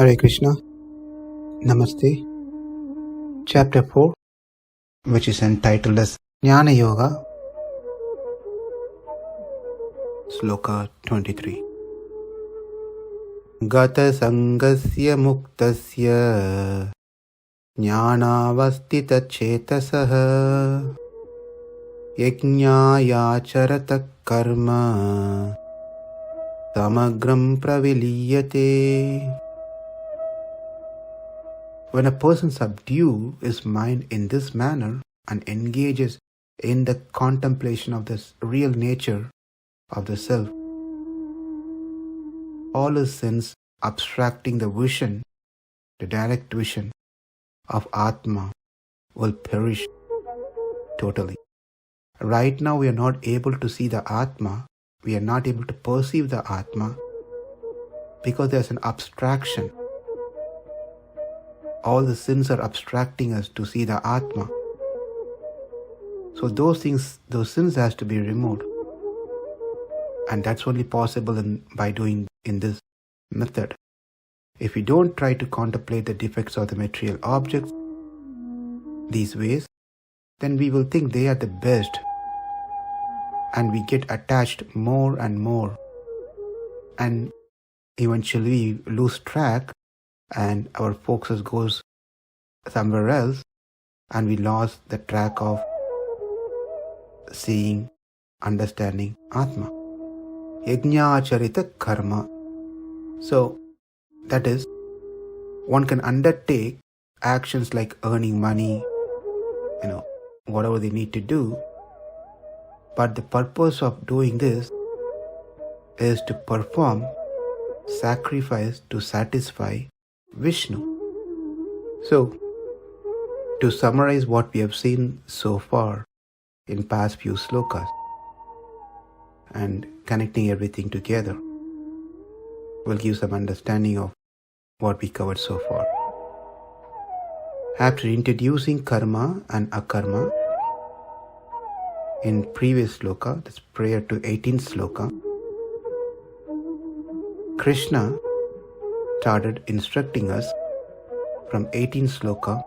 Hare Krishna, Namaste. Chapter 4, which is entitled as Jnana Yoga, Sloka 23. Gata-saṅgasya muktasya jñānāvasthita-cetasaḥ yajñāyācarataḥ karma samagraṁ pravilīyate. When a person subdues his mind in this manner and engages in the contemplation of the real nature of the self, all his sins obstructing the vision, the direct vision of Atma, will perish totally. Right now we are not able to see the Atma, we are not able to perceive the Atma because there is an abstraction. All the sins are abstracting us to see the Atma. So those sins has to be removed. And that's only possible by doing in this method. If we don't try to contemplate the defects of the material objects these ways, then we will think they are the best. And we get attached more and more. And eventually we lose track and our focus goes somewhere else and we lost the track of seeing, understanding Atma. Yajñāyācarataḥ karma. So that is, one can undertake actions like earning money, whatever they need to do. But the purpose of doing this is to perform sacrifice to satisfy Vishnu. So, to summarize what we have seen so far in past few slokas and connecting everything together will give some understanding of what we covered so far. After introducing karma and akarma in previous sloka, that's prior to 18th sloka, Krishna started instructing us from 18th sloka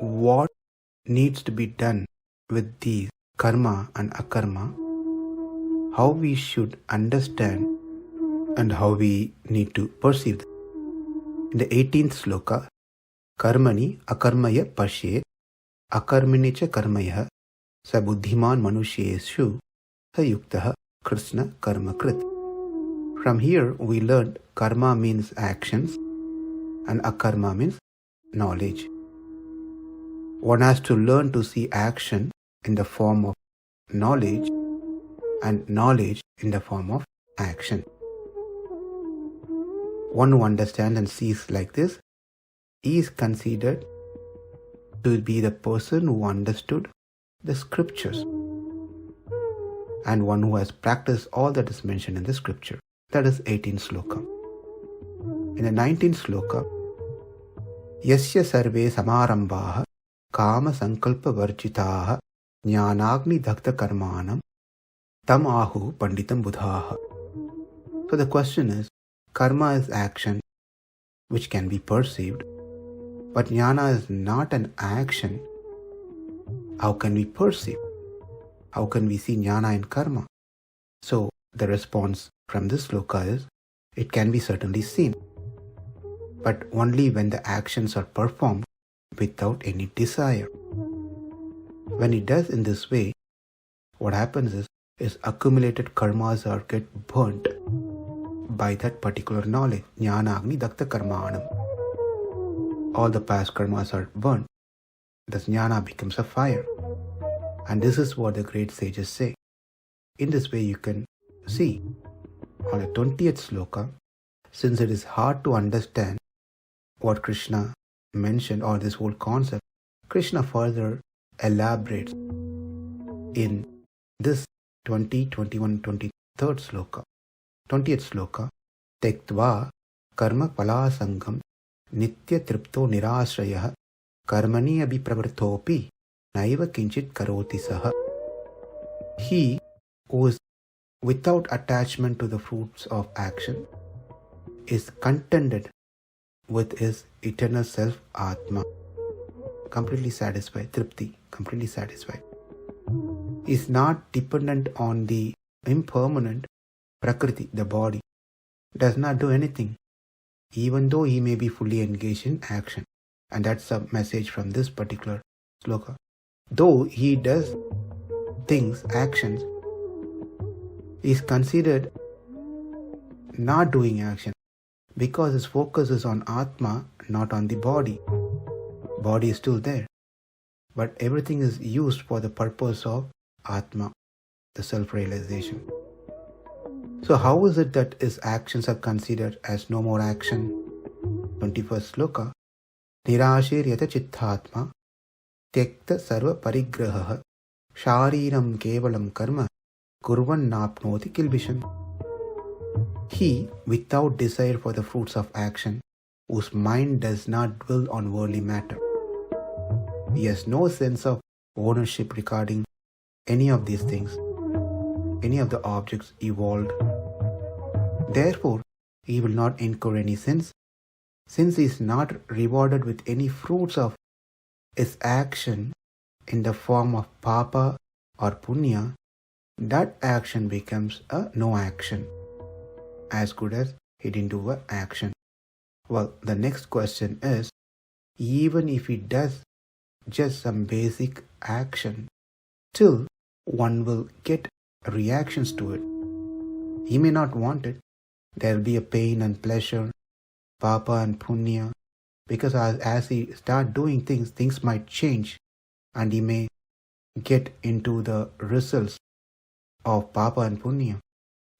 what needs to be done with these karma and akarma, how we should understand and how we need to perceive them. In the 18th sloka, karmani akarmaya pashyet akarmini cha karmaya sa buddhiman manusyeshu sa yuktah krishna karma krit. From here we learned karma means actions and akarma means knowledge. One has to learn to see action in the form of knowledge and knowledge in the form of action. One who understands and sees like this is considered to be the person who understood the scriptures and one who has practiced all that is mentioned in the scripture. That is 18th sloka. In the 19th sloka, yasya sarve samarambaha kama sankalpa varjitaha jñānāgni dakta karmanam tam ahu panditam buddhaha. So the question is, karma is action which can be perceived, but jnana is not an action. How can we perceive? How can we see jnana in karma? So the response from this sloka is, it can be certainly seen, but only when the actions are performed without any desire. When it does in this way, what happens is accumulated karmas are get burnt by that particular knowledge. Jnānāgni dakta karmanam. All the past karmas are burnt. Thus jnana becomes a fire. And this is what the great sages say. In this way you can see on the 20th sloka, since it is hard to understand what Krishna mentioned or this whole concept, Krishna further elaborates in this 20, 21, 23rd sloka. 20th sloka, tektva karma palasaṅgam nitya tripto nirāshrayah karmani abhipravartopi naiva kinchit karoti saha. He who is without attachment to the fruits of action is contented with his eternal self, Atma. Completely satisfied, Tripti, completely satisfied. He is not dependent on the impermanent Prakriti, the body. Does not do anything, even though he may be fully engaged in action. And that's the message from this particular sloka. Though he does things, actions, he is considered not doing action because his focus is on Atma, not on the body. Body is still there, but everything is used for the purpose of Atma, the self-realization. So how is it that his actions are considered as no more action? 21st sloka. Nirāshiryata-cittātma tyakta sarva parigraha shāriram kevalam karma kurvannāpnoti kilbisham. He, without desire for the fruits of action, whose mind does not dwell on worldly matter. He has no sense of ownership regarding any of these things, any of the objects evolved. Therefore, he will not incur any sins, since he is not rewarded with any fruits of his action in the form of papa or punya. That action becomes a no action, as good as he didn't do an action. Well, the next question is, even if he does just some basic action, still one will get reactions to it. He may not want it. There will be a pain and pleasure, papa and punya, because as he start doing things, things might change and he may get into the results of papa and punya.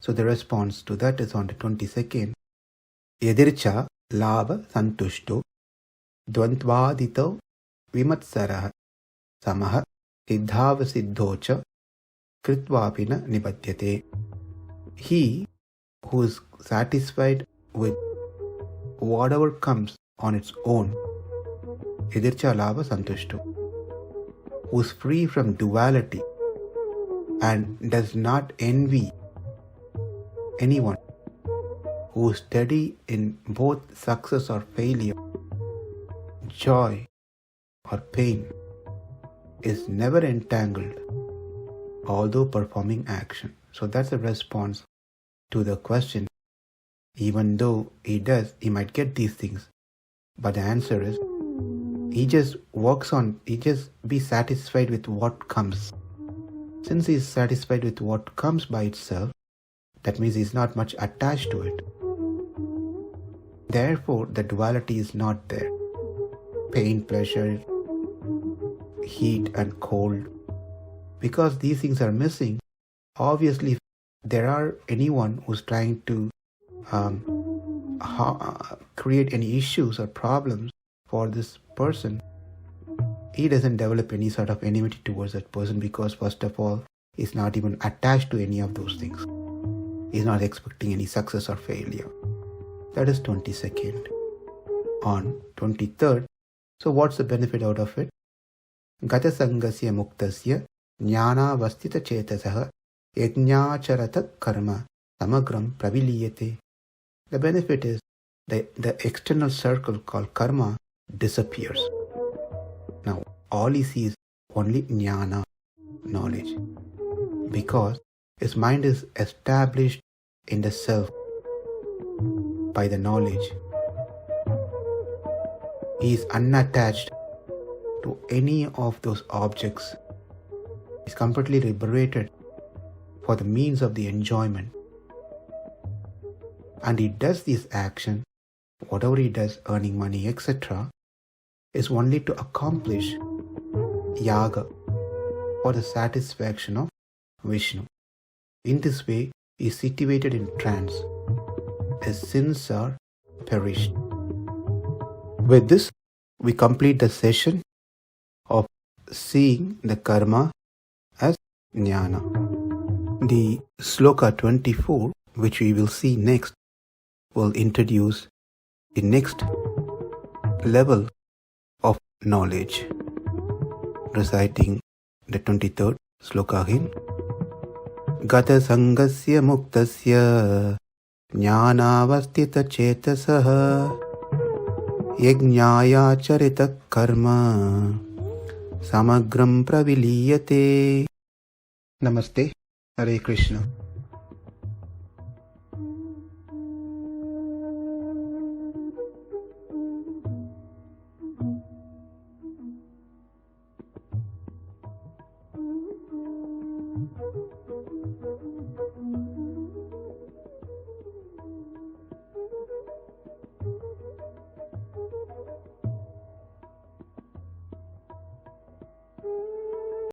So the response to that is on the 22nd. Yadircha lava santushto dvandvadito vimatsarah samah siddhavasiddhocha kritvapina nipatyate. He who is satisfied with whatever comes on its own, yadircha lava santushto, who is free from duality and does not envy anyone, who is steady in both success or failure, joy or pain, is never entangled, although performing action. So that's a response to the question. Even though he might get these things, but the answer is, he just works on, he just be satisfied with what comes. Since he is satisfied with what comes by itself, that means he is not much attached to it. Therefore, the duality is not there. Pain, pleasure, heat and cold. Because these things are missing, obviously if there are anyone who's trying to create any issues or problems for this person, he doesn't develop any sort of enmity towards that person, because first of all, he's not even attached to any of those things. He's not expecting any success or failure. That is 22nd. On 23rd, so what's the benefit out of it? Gata-saṅgasya muktasya jñānāvasthita-cetasaḥ yajñāyācarataḥ samagraṁ pravilīyate. The benefit is the external circle called karma disappears. Now, all he sees only jnana, knowledge, because his mind is established in the self by the knowledge. He is unattached to any of those objects. He is completely liberated for the means of the enjoyment. And he does this action, whatever he does, earning money, etc., is only to accomplish yaga for the satisfaction of Vishnu. In this way, he is situated in trance. His sins are perished. With this, we complete the session of seeing the karma as jnana. The sloka 24, which we will see next, will introduce the next level of knowledge. Reciting the 23rd sloka again. yajñāyācarataḥ samagraṁ pravilīyate. Namaste. Hare Krishna.